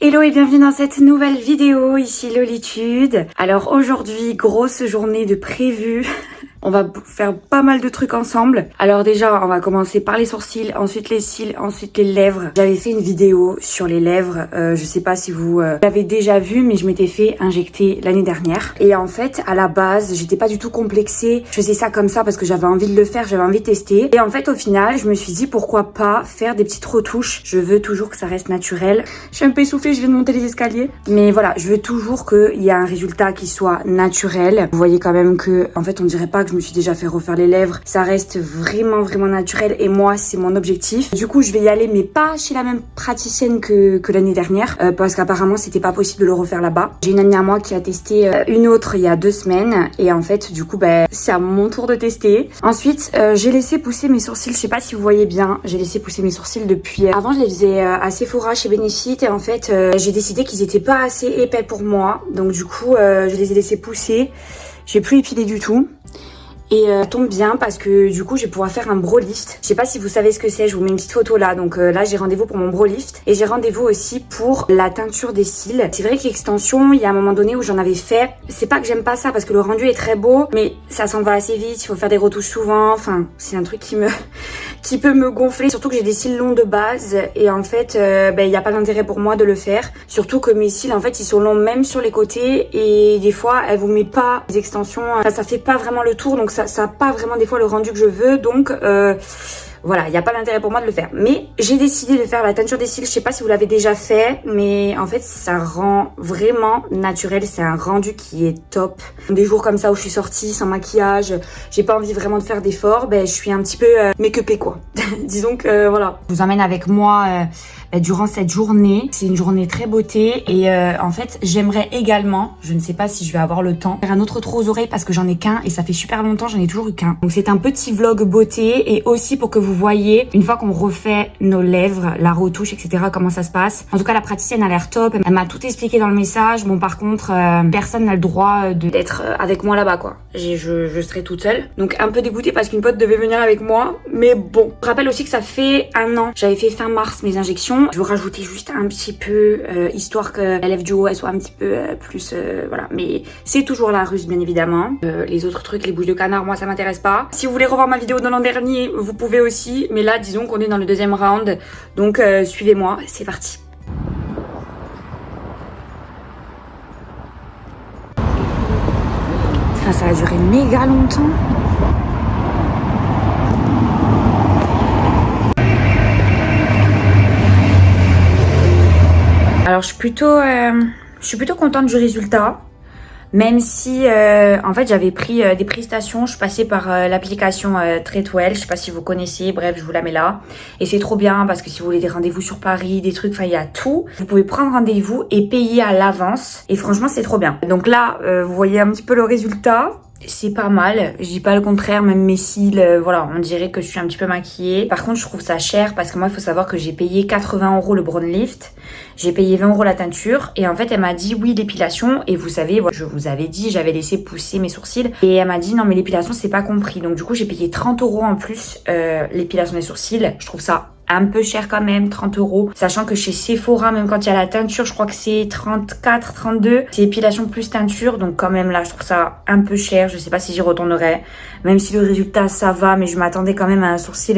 Hello et bienvenue dans cette nouvelle vidéo, ici Lolitude. Alors aujourd'hui, grosse journée de prévu. On va faire pas mal de trucs ensemble. Alors déjà, on va commencer par les sourcils, ensuite les cils, ensuite les lèvres. J'avais fait une vidéo sur les lèvres. Je sais pas si vous l'avez déjà vu, mais je m'étais fait injecter l'année dernière. Et en fait, à la base, j'étais pas du tout complexée. Je faisais ça comme ça parce que j'avais envie de le faire, j'avais envie de tester. Et en fait, au final, je me suis dit pourquoi pas faire des petites retouches. Je veux toujours que ça reste naturel. Je suis un peu essoufflée, je viens de monter les escaliers. Mais voilà, je veux toujours qu'il y ait un résultat qui soit naturel. Vous voyez quand même que, en fait, on dirait pas que je me suis déjà fait refaire les lèvres. Ça reste vraiment naturel et moi, c'est mon objectif. Du coup, je vais y aller, mais pas chez la même praticienne que l'année dernière parce qu'apparemment, c'était pas possible de le refaire là-bas. J'ai une amie à moi qui a testé une autre il y a 2 semaines et en fait, du coup, c'est à mon tour de tester. Ensuite, j'ai laissé pousser mes sourcils. Je sais pas si vous voyez bien, j'ai laissé pousser mes sourcils depuis... Avant, je les faisais à Sephora chez Benefit et en fait, j'ai décidé qu'ils étaient pas assez épais pour moi. Donc du coup, je les ai laissés pousser. J'ai plus épilé du tout. Et ça tombe bien parce que du coup je vais pouvoir faire un brow lift. Je sais pas si vous savez ce que c'est, je vous mets une petite photo là. Donc là j'ai rendez-vous pour mon brow lift et j'ai rendez-vous aussi pour la teinture des cils. C'est vrai qu'extension, il y a un moment donné où j'en avais fait. C'est pas que j'aime pas ça parce que le rendu est très beau, mais ça s'en va assez vite, il faut faire des retouches souvent. Enfin, c'est un truc qui peut me gonfler, surtout que j'ai des cils longs de base et en fait il n'y a pas d'intérêt pour moi de le faire, surtout que mes cils en fait ils sont longs même sur les côtés et des fois elle vous met pas des extensions, ça fait pas vraiment le tour, donc ça a pas vraiment des fois le rendu que je veux, donc voilà, il n'y a pas d'intérêt pour moi de le faire. Mais j'ai décidé de faire la teinture des cils. Je sais pas si vous l'avez déjà fait, mais en fait, ça rend vraiment naturel. C'est un rendu qui est top. Des jours comme ça où je suis sortie sans maquillage, j'ai pas envie vraiment de faire d'efforts, je suis un petit peu make-upée quoi. Disons que voilà. Je vous emmène avec moi durant cette journée. C'est une journée très beauté et en fait, j'aimerais également, je ne sais pas si je vais avoir le temps, faire un autre trou aux oreilles parce que j'en ai qu'un et ça fait super longtemps, j'en ai toujours eu qu'un. Donc c'est un petit vlog beauté et aussi pour que vous voyez, une fois qu'on refait nos lèvres, la retouche, etc., comment ça se passe. En tout cas, la praticienne a l'air top. Elle m'a tout expliqué dans le message. Bon, par contre, personne n'a le droit d'être avec moi là-bas, quoi. Je serai toute seule. Donc, un peu dégoûtée parce qu'une pote devait venir avec moi. Mais bon. Je rappelle aussi que ça fait 1 an. J'avais fait fin mars mes injections. Je vais rajouter juste un petit peu, histoire que la lèvre du haut, elle soit un petit peu plus... voilà. Mais c'est toujours la ruse, bien évidemment. Les autres trucs, les bouches de canard, moi, ça m'intéresse pas. Si vous voulez revoir ma vidéo de l'an dernier, vous pouvez aussi. Mais là, disons qu'on est dans le 2e round. Donc, suivez-moi. C'est parti. Enfin, ça a duré méga longtemps. Alors, je suis plutôt contente du résultat. Même si, en fait, j'avais pris des prestations, je passais par l'application Treatwell, je sais pas si vous connaissez, bref, je vous la mets là. Et c'est trop bien parce que si vous voulez des rendez-vous sur Paris, des trucs, enfin, il y a tout. Vous pouvez prendre rendez-vous et payer à l'avance. Et franchement, c'est trop bien. Donc là, vous voyez un petit peu le résultat. C'est pas mal, je dis pas le contraire, même mes cils, voilà, on dirait que je suis un petit peu maquillée. Par contre, je trouve ça cher parce que moi, il faut savoir que j'ai payé 80 € le brow lift, j'ai payé 20 € la teinture et en fait, elle m'a dit oui, l'épilation. Et vous savez, je vous avais dit, j'avais laissé pousser mes sourcils et elle m'a dit non, mais l'épilation, c'est pas compris. Donc du coup, j'ai payé 30 € en plus l'épilation des sourcils. Je trouve ça un peu cher quand même, 30 €. Sachant que chez Sephora, même quand il y a la teinture, je crois que c'est 34, 32. C'est épilation plus teinture. Donc quand même là, je trouve ça un peu cher. Je sais pas si j'y retournerai. Même si le résultat, ça va. Mais je m'attendais quand même à un sourcil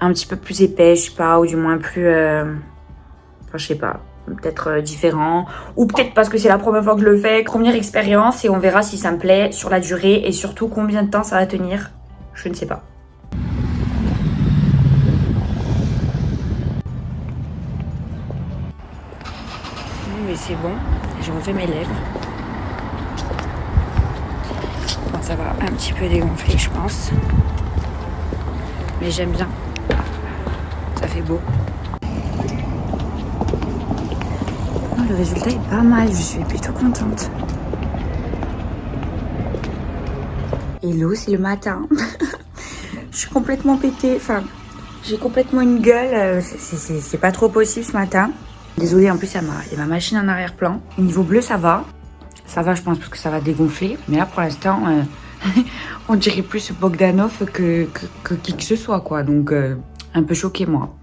un petit peu plus épais, je sais pas. Ou du moins plus... enfin, je sais pas. Peut-être différent. Ou peut-être parce que c'est la première fois que je le fais. Première expérience et on verra si ça me plaît sur la durée. Et surtout combien de temps ça va tenir. Je ne sais pas. Mais c'est bon, j'ai refait mes lèvres. Bon, ça va un petit peu dégonfler, je pense. Mais j'aime bien. Ça fait beau. Oh, le résultat est pas mal, je suis plutôt contente. Hello, c'est le matin. Je suis complètement pétée. Enfin, j'ai complètement une gueule. C'est pas trop possible ce matin. Désolée, en plus, il y a ma machine en arrière-plan. Au niveau bleu, ça va. Ça va, je pense, parce que ça va dégonfler. Mais là, pour l'instant, on dirait plus Bogdanov que qui que ce soit, quoi. Donc, un peu choquée, moi.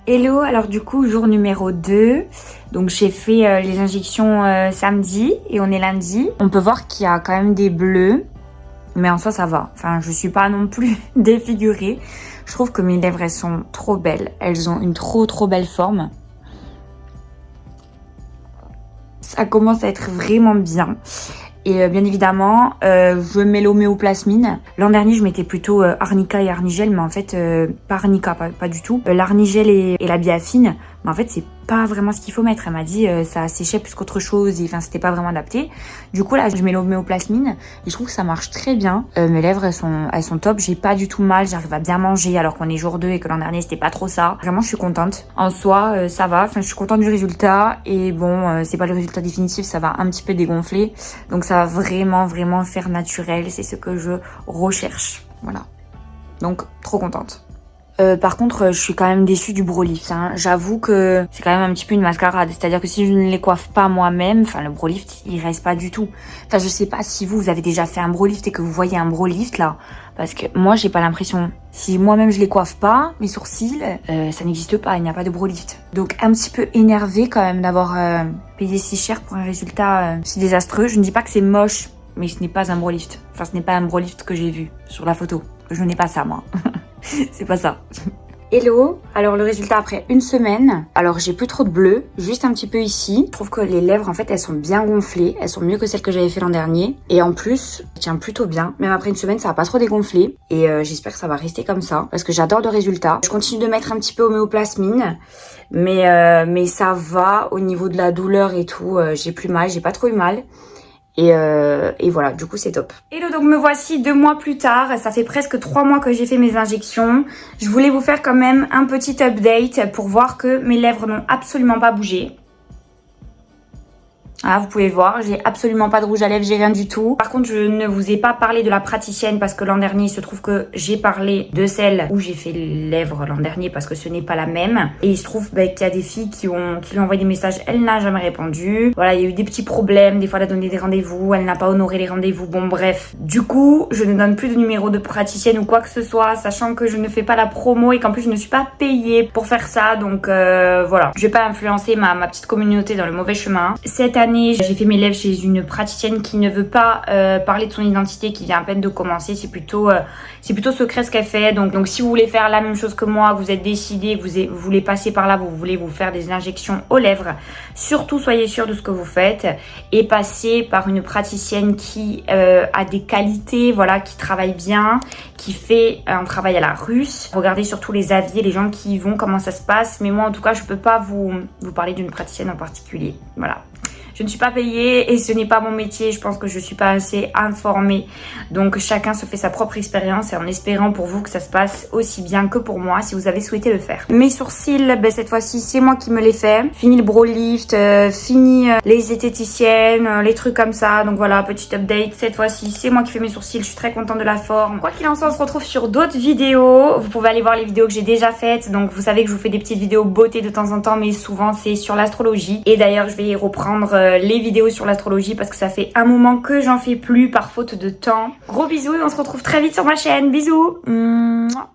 Hello, alors du coup jour numéro 2, donc j'ai fait les injections samedi et on est lundi. On peut voir qu'il y a quand même des bleus, mais en soi ça va. Enfin je suis pas non plus défigurée. Je trouve que mes lèvres elles sont trop belles, elles ont une trop belle forme. Ça commence à être vraiment bien. Et bien évidemment, je mets l'homéoplasmine. L'an dernier, je mettais plutôt arnica et arnigel, mais en fait, pas arnica, pas du tout. L'arnigel et la biafine, mais en fait, c'est pas vraiment ce qu'il faut mettre. Elle m'a dit ça séchait plus qu'autre chose, et enfin, c'était pas vraiment adapté. Du coup, là, je mets l'homéoplasmine et je trouve que ça marche très bien. Mes lèvres, elles sont top. J'ai pas du tout mal, j'arrive à bien manger alors qu'on est jour 2 et que l'an dernier, c'était pas trop ça. Vraiment, je suis contente. En soi, ça va. Enfin, je suis contente du résultat. Et bon, c'est pas le résultat définitif, ça va un petit peu dégonfler. Donc, ça va vraiment faire naturel. C'est ce que je recherche. Voilà. Donc, trop contente. Par contre, je suis quand même déçue du Brolift. Hein. J'avoue que c'est quand même un petit peu une mascarade. C'est-à-dire que si je ne les coiffe pas moi-même, enfin le Brolift, il reste pas du tout. Enfin, je sais pas si vous avez déjà fait un Brolift et que vous voyez un Brolift là, parce que moi j'ai pas l'impression. Si moi-même je les coiffe pas, mes sourcils, ça n'existe pas. Il n'y a pas de Brolift. Donc un petit peu énervée quand même d'avoir payé si cher pour un résultat si désastreux. Je ne dis pas que c'est moche, mais ce n'est pas un Brolift. Enfin, ce n'est pas un Brolift que j'ai vu sur la photo. Je n'ai pas ça moi. C'est pas ça. Hello, alors le résultat après une semaine, alors j'ai plus trop de bleu, juste un petit peu ici. Je trouve que les lèvres en fait elles sont bien gonflées, elles sont mieux que celles que j'avais fait l'an dernier. Et en plus, je tiens plutôt bien, même après une semaine ça va pas trop dégonfler. Et j'espère que ça va rester comme ça, parce que j'adore le résultat. Je continue de mettre un petit peu homéoplasmine, mais ça va au niveau de la douleur et tout, j'ai plus mal, j'ai pas trop eu mal. Et voilà, du coup c'est top. Hello, donc me voici 2 mois plus tard. Ça fait presque 3 mois que j'ai fait mes injections. Je voulais vous faire quand même un petit update pour voir que mes lèvres n'ont absolument pas bougé. Ah, vous pouvez voir, j'ai absolument pas de rouge à lèvres, j'ai rien du tout. Par contre, je ne vous ai pas parlé de la praticienne parce que l'an dernier, il se trouve que j'ai parlé de celle où j'ai fait les lèvres l'an dernier parce que ce n'est pas la même. Et il se trouve qu'il y a des filles qui lui ont envoyé des messages, elle n'a jamais répondu. Voilà, il y a eu des petits problèmes, des fois elle a donné des rendez-vous, elle n'a pas honoré les rendez-vous, bon bref. Du coup, je ne donne plus de numéro de praticienne ou quoi que ce soit, sachant que je ne fais pas la promo et qu'en plus je ne suis pas payée pour faire ça. Donc voilà, je vais pas influencer ma petite communauté dans le mauvais chemin. Cette année, j'ai fait mes lèvres chez une praticienne qui ne veut pas parler de son identité, qui vient à peine de commencer. C'est plutôt secret ce qu'elle fait. Donc si vous voulez faire la même chose que moi, vous êtes décidé, vous voulez passer par là, vous voulez vous faire des injections aux lèvres, surtout soyez sûr de ce que vous faites et passez par une praticienne qui a des qualités, voilà, qui travaille bien, qui fait un travail à la russe. Regardez surtout les avis, les gens qui y vont, comment ça se passe. Mais moi en tout cas, je peux pas vous parler d'une praticienne en particulier. Voilà. Je ne suis pas payée et ce n'est pas mon métier. Je pense que je ne suis pas assez informée. Donc chacun se fait sa propre expérience et en espérant pour vous que ça se passe aussi bien que pour moi si vous avez souhaité le faire. Mes sourcils, ben, cette fois-ci c'est moi qui me les fais. Fini le Brolift, fini les esthéticiennes, les trucs comme ça. Donc voilà, petit update. Cette fois-ci c'est moi qui fais mes sourcils. Je suis très contente de la forme. Quoi qu'il en soit, on se retrouve sur d'autres vidéos. Vous pouvez aller voir les vidéos que j'ai déjà faites. Donc vous savez que je vous fais des petites vidéos beauté de temps en temps, mais souvent c'est sur l'astrologie. Et d'ailleurs je vais reprendre les vidéos sur l'astrologie parce que ça fait un moment que j'en fais plus par faute de temps. Gros bisous et on se retrouve très vite sur ma chaîne. Bisous. Mouah.